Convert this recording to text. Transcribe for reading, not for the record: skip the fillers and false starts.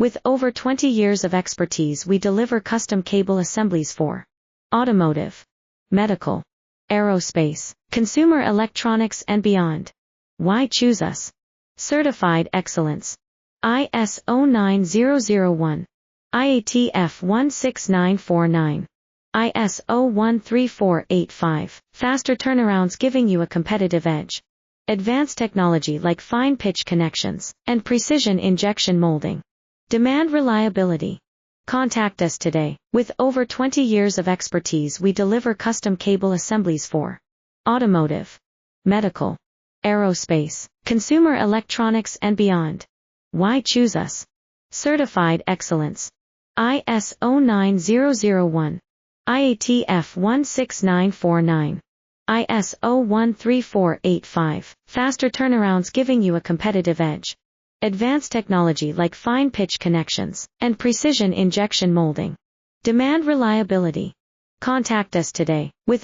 With over 20 years of expertise, we deliver custom cable assemblies for automotive, medical, aerospace, consumer electronics and beyond. Why choose us? Certified excellence. ISO 9001. IATF 16949. ISO 13485. Faster turnarounds giving you a competitive edge. Advanced technology like fine pitch connections and precision injection molding. Demand reliability. Contact us today. With over 20 years of expertise, we deliver custom cable assemblies for automotive, medical, aerospace, consumer electronics and beyond. Why choose us? Certified excellence. ISO 9001. IATF 16949. ISO 13485. Faster turnarounds giving you a competitive edge. Advanced technology like fine pitch connections and precision injection molding. Demand reliability. Contact us today. With